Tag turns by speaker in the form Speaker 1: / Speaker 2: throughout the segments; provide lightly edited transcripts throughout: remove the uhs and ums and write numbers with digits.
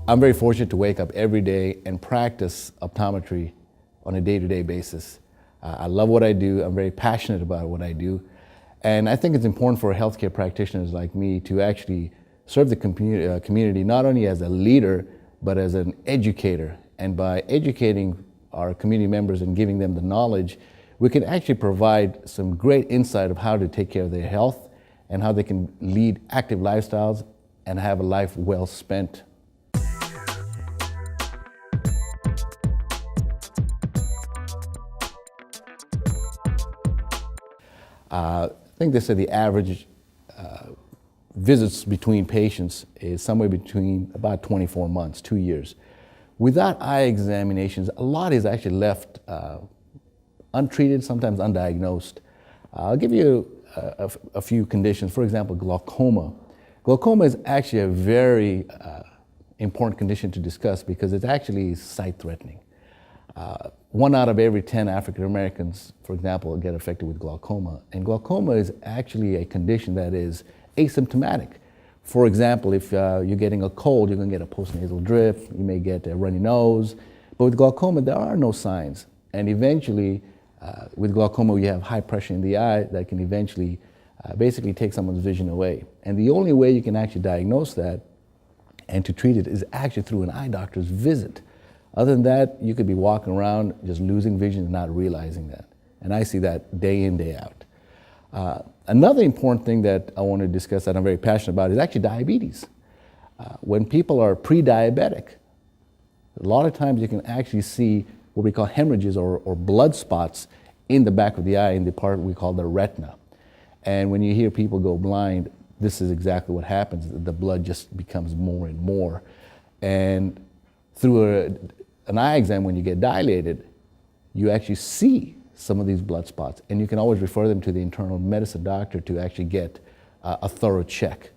Speaker 1: I'm very fortunate to wake up every day and practice optometry on a day-to-day basis. I love what I do. I'm very passionate about what I do. And I think it's important for healthcare practitioners like me to actually serve the community not only as a leader, but as an educator. And by educating our community members and giving them the knowledge, we can actually provide some great insight of how to take care of their health and how they can lead active lifestyles and have a life well spent. I think they say the average visits between patients is somewhere between about 24 months, 2 years. Without eye examinations, a lot is actually left untreated, sometimes undiagnosed. I'll give you a few conditions. For example, glaucoma. Glaucoma is actually a very important condition to discuss because it's actually sight-threatening. 1 out of every 10 African Americans, for example, get affected with glaucoma. And glaucoma is actually a condition that is asymptomatic. For example, if you're getting a cold, you're going to get a postnasal drip, you may get a runny nose. But with glaucoma, there are no signs. And eventually, with glaucoma, you have high pressure in the eye that can eventually basically take someone's vision away. And the only way you can actually diagnose that and to treat it is actually through an eye doctor's visit. Other than that, you could be walking around just losing vision and not realizing that. And I see that day in, day out. Another important thing that I want to discuss that I'm very passionate about is actually diabetes. When people are pre-diabetic, a lot of times you can actually see what we call hemorrhages or blood spots in the back of the eye in the part we call the retina. And when you hear people go blind, this is exactly what happens. The blood just becomes more and more. And through an eye exam, when you get dilated, you actually see some of these blood spots, and you can always refer them to the internal medicine doctor to actually get a thorough check.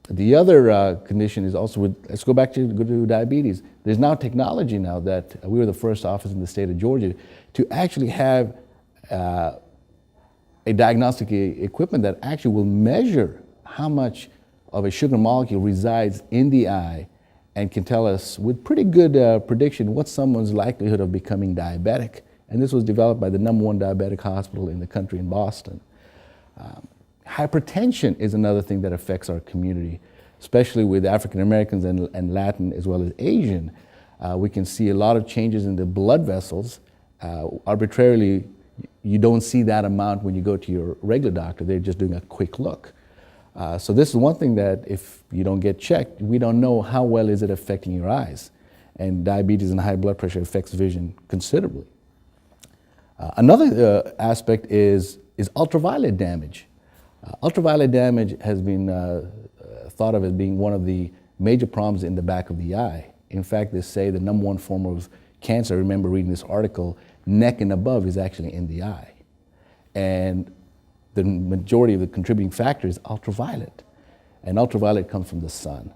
Speaker 1: The other condition is also let's go back to diabetes. There's now technology now that we were the first office in the state of Georgia to actually have a diagnostic equipment that actually will measure how much of a sugar molecule resides in the eye and can tell us with pretty good prediction what's someone's likelihood of becoming diabetic. And this was developed by the #1 diabetic hospital in the country in Boston. Hypertension is another thing that affects our community, especially with African Americans and Latin as well as Asian. We can see a lot of changes in the blood vessels. Arbitrarily, you don't see that amount when you go to your regular doctor. They're just doing a quick look. So this is one thing that if you don't get checked, we don't know how well is it affecting your eyes. And diabetes and high blood pressure affects vision considerably. Another aspect is ultraviolet damage. Ultraviolet damage has been thought of as being one of the major problems in the back of the eye. In fact, they say the #1 form of cancer, I remember reading this article, neck and above is actually in the eye. And the majority of the contributing factor is ultraviolet. And ultraviolet comes from the sun.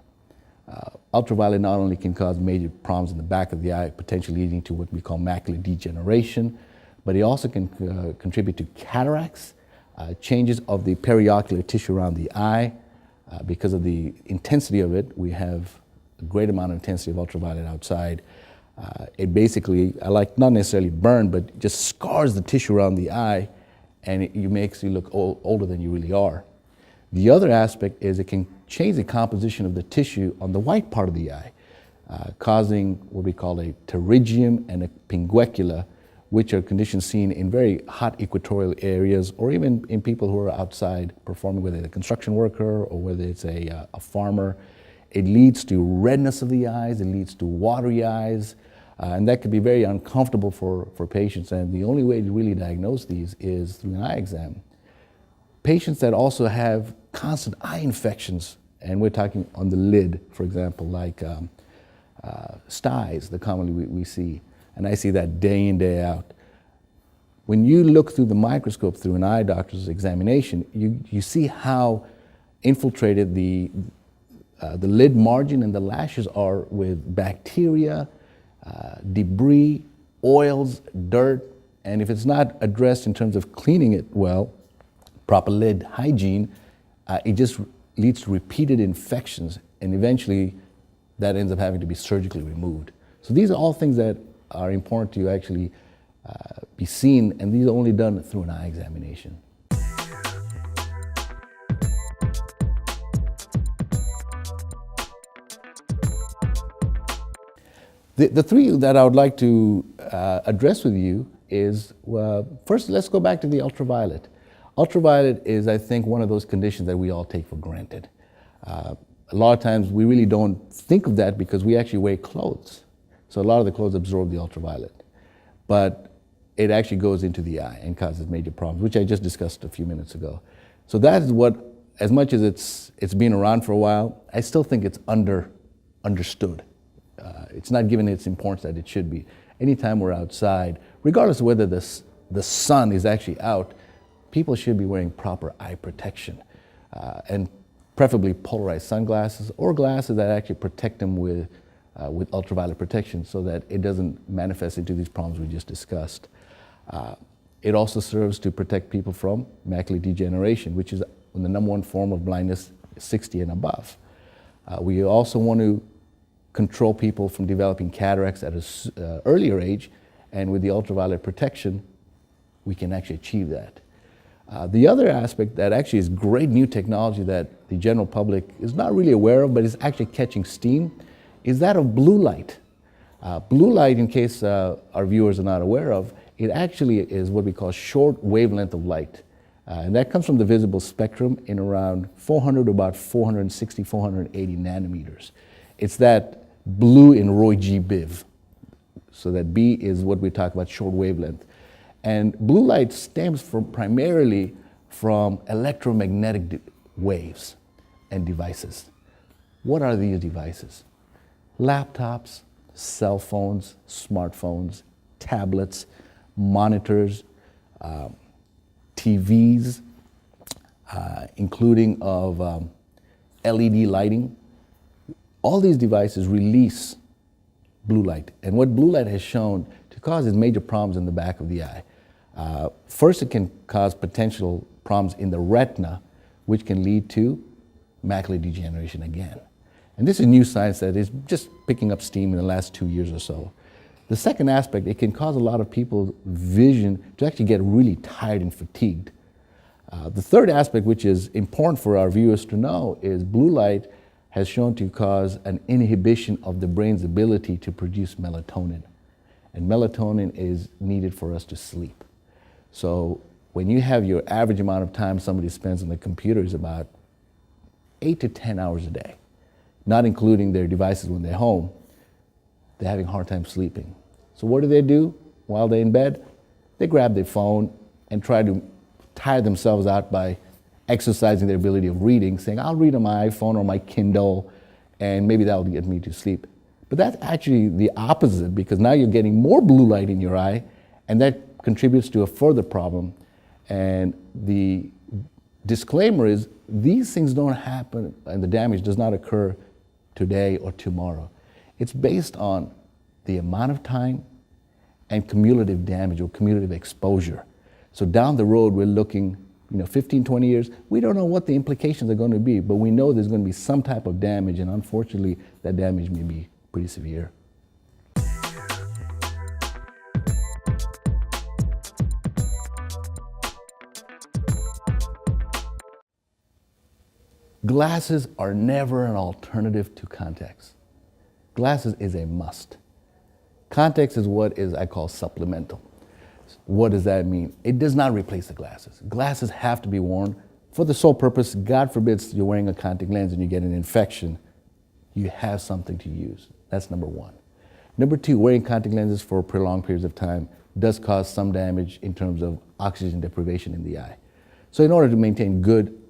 Speaker 1: Ultraviolet not only can cause major problems in the back of the eye, potentially leading to what we call macular degeneration, but it also can contribute to cataracts, changes of the periocular tissue around the eye. Because of the intensity of it, we have a great amount of intensity of ultraviolet outside. It basically, not necessarily burn, but just scars the tissue around the eye, and it makes you look older than you really are. The other aspect is it can change the composition of the tissue on the white part of the eye, causing what we call a pterygium and a pinguecula, which are conditions seen in very hot equatorial areas or even in people who are outside performing, whether it's a construction worker or whether it's a farmer. It leads to redness of the eyes, it leads to watery eyes, and that could be very uncomfortable for patients. And the only way to really diagnose these is through an eye exam. Patients that also have constant eye infections, and we're talking on the lid, for example, like styes that commonly we see. And I see that day in, day out. When you look through the microscope through an eye doctor's examination, you see how infiltrated the lid margin and the lashes are with bacteria, debris, oils, dirt, and if it's not addressed in terms of cleaning it well, proper lid hygiene, it just leads to repeated infections, and eventually that ends up having to be surgically removed. So these are all things that are important to actually be seen, and these are only done through an eye examination. The three that I would like to address with you is, first, let's go back to the ultraviolet. Ultraviolet is, I think, one of those conditions that we all take for granted. A lot of times we really don't think of that because we actually wear clothes. So a lot of the clothes absorb the ultraviolet. But it actually goes into the eye and causes major problems, which I just discussed a few minutes ago. So that is what, as much as it's been around for a while, I still think it's understood. It's not given its importance that it should be. Anytime we're outside, regardless of whether the sun is actually out, people should be wearing proper eye protection, and preferably polarized sunglasses or glasses that actually protect them with ultraviolet protection so that it doesn't manifest into these problems we just discussed. It also serves to protect people from macular degeneration, which is the number one form of blindness, 60 and above. We also want to control people from developing cataracts at an earlier age, and with the ultraviolet protection, we can actually achieve that. The other aspect that actually is great new technology that the general public is not really aware of, but is actually catching steam, is that of blue light. Blue light, in case our viewers are not aware of, it actually is what we call short wavelength of light. And that comes from the visible spectrum in around 400 to about 460, 480 nanometers. It's that blue in Roy G. Biv. So that B is what we talk about, short wavelength. And blue light stems primarily from electromagnetic waves and devices. What are these devices? Laptops, cell phones, smartphones, tablets, monitors, TVs, including of LED lighting. All these devices release blue light. And what blue light has shown to cause is major problems in the back of the eye. First, it can cause potential problems in the retina, which can lead to macular degeneration again. And this is new science that is just picking up steam in the last 2 years or so. The second aspect, it can cause a lot of people's vision to actually get really tired and fatigued. The third aspect, which is important for our viewers to know, is blue light has shown to cause an inhibition of the brain's ability to produce melatonin. And melatonin is needed for us to sleep. So when you have your average amount of time somebody spends on the computer is about 8 to 10 hours a day, not including their devices when they're home, they're having a hard time sleeping. So what do while they're in bed? They grab their phone and try to tire themselves out by exercising their ability of reading, saying, I'll read on my iPhone or my Kindle, and maybe that'll get me to sleep. But that's actually the opposite, because now you're getting more blue light in your eye, and that contributes to a further problem. And the disclaimer is, these things don't happen, and the damage does not occur today or tomorrow. It's based on the amount of time and cumulative damage or cumulative exposure. So down the road, we're looking 15, 20 years, we don't know what the implications are going to be, but we know there's going to be some type of damage, and unfortunately, that damage may be pretty severe. Glasses are never an alternative to contacts. Glasses is a must. Contacts is what I call supplemental. What does that mean? It does not replace the glasses. Glasses have to be worn for the sole purpose, God forbid you're wearing a contact lens and you get an infection, you have something to use. That's number one. Number two, wearing contact lenses for prolonged periods of time does cause some damage in terms of oxygen deprivation in the eye. So in order to maintain good,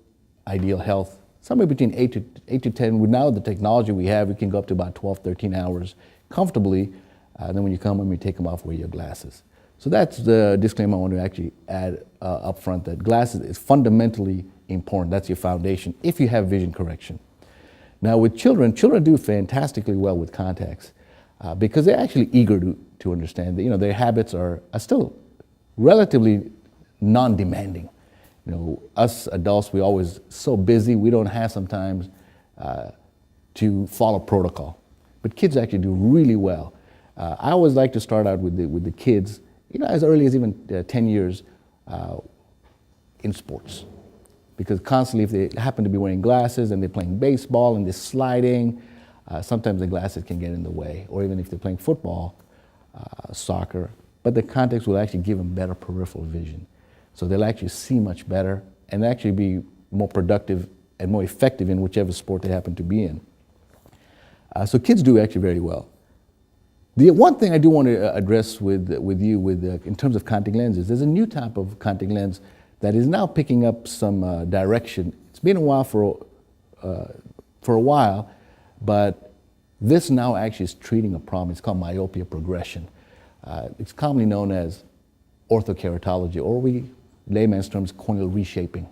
Speaker 1: ideal health, somewhere between 8 to 10, with now the technology we have, we can go up to about 12, 13 hours comfortably. Then when you come home, you take them off, wear your glasses. So that's the disclaimer I want to actually add up front, that glasses is fundamentally important. That's your foundation if you have vision correction. Now with children do fantastically well with contacts because they're actually eager to understand that, their habits are still relatively non-demanding. Us adults, we're always so busy, we don't have sometimes to follow protocol. but kids actually do really well. I always like to start out with the kids, as early as even 10 years in sports. Because constantly, if they happen to be wearing glasses and they're playing baseball and they're sliding, sometimes the glasses can get in the way. Or even if they're playing football, soccer, but the contacts will actually give them better peripheral vision. So they'll actually see much better and actually be more productive and more effective in whichever sport they happen to be in. So kids do actually very well. The one thing I do want to address with you in terms of contact lenses, there's a new type of contact lens that is now picking up some direction. It's been a while for a while, but this now actually is treating a problem. It's called myopia progression. It's commonly known as orthokeratology, or layman's terms, corneal reshaping.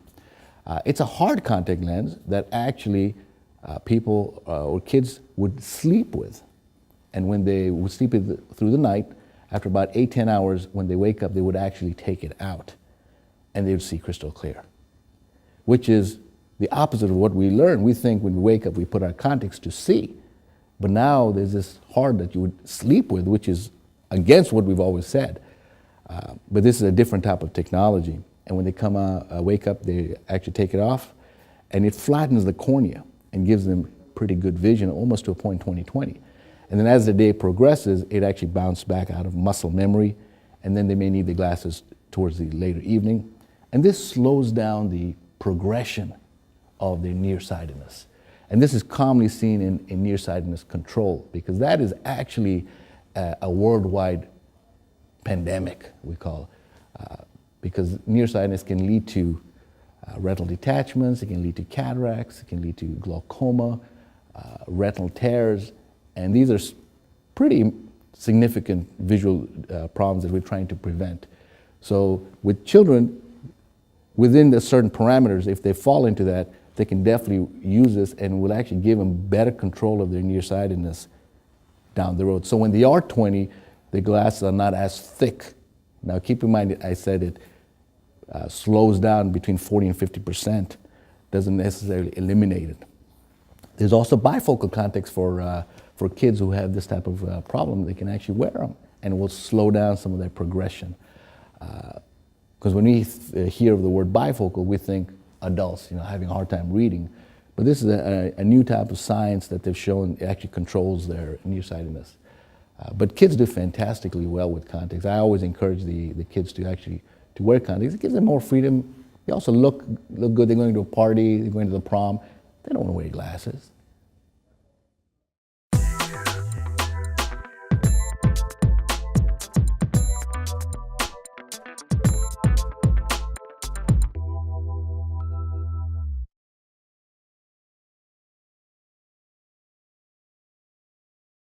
Speaker 1: It's a hard contact lens that actually people or kids would sleep with. And when they would sleep through the night, after about 8-10 hours, when they wake up, they would actually take it out and they would see crystal clear, which is the opposite of what we learn. We think when we wake up, we put our contacts to see. But now there's this hard that you would sleep with, which is against what we've always said. But this is a different type of technology. And when they come wake up, they actually take it off, and it flattens the cornea and gives them pretty good vision, almost to a point 20/20. And then as the day progresses, it actually bounces back out of muscle memory, and then they may need the glasses towards the later evening. And this slows down the progression of their nearsightedness. And this is commonly seen in nearsightedness control, because that is actually a worldwide pandemic, we call it. Because nearsightedness can lead to retinal detachments, it can lead to cataracts, it can lead to glaucoma, retinal tears, and these are pretty significant visual problems that we're trying to prevent. So with children, within the certain parameters, if they fall into that, they can definitely use this and will actually give them better control of their nearsightedness down the road. So when they are 20, the glasses are not as thick. Now keep in mind, I said it slows down between 40 and 50%, doesn't necessarily eliminate it. There's also bifocal contacts for kids who have this type of problem. They can actually wear them and it will slow down some of their progression. Because when we hear of the word bifocal, we think adults, having a hard time reading. But this is a new type of science that they've shown it actually controls their nearsightedness. But kids do fantastically well with contacts. I always encourage the kids to actually to wear contacts. It gives them more freedom. They also look good. They're going to a party, they're going to the prom. They don't want to wear glasses.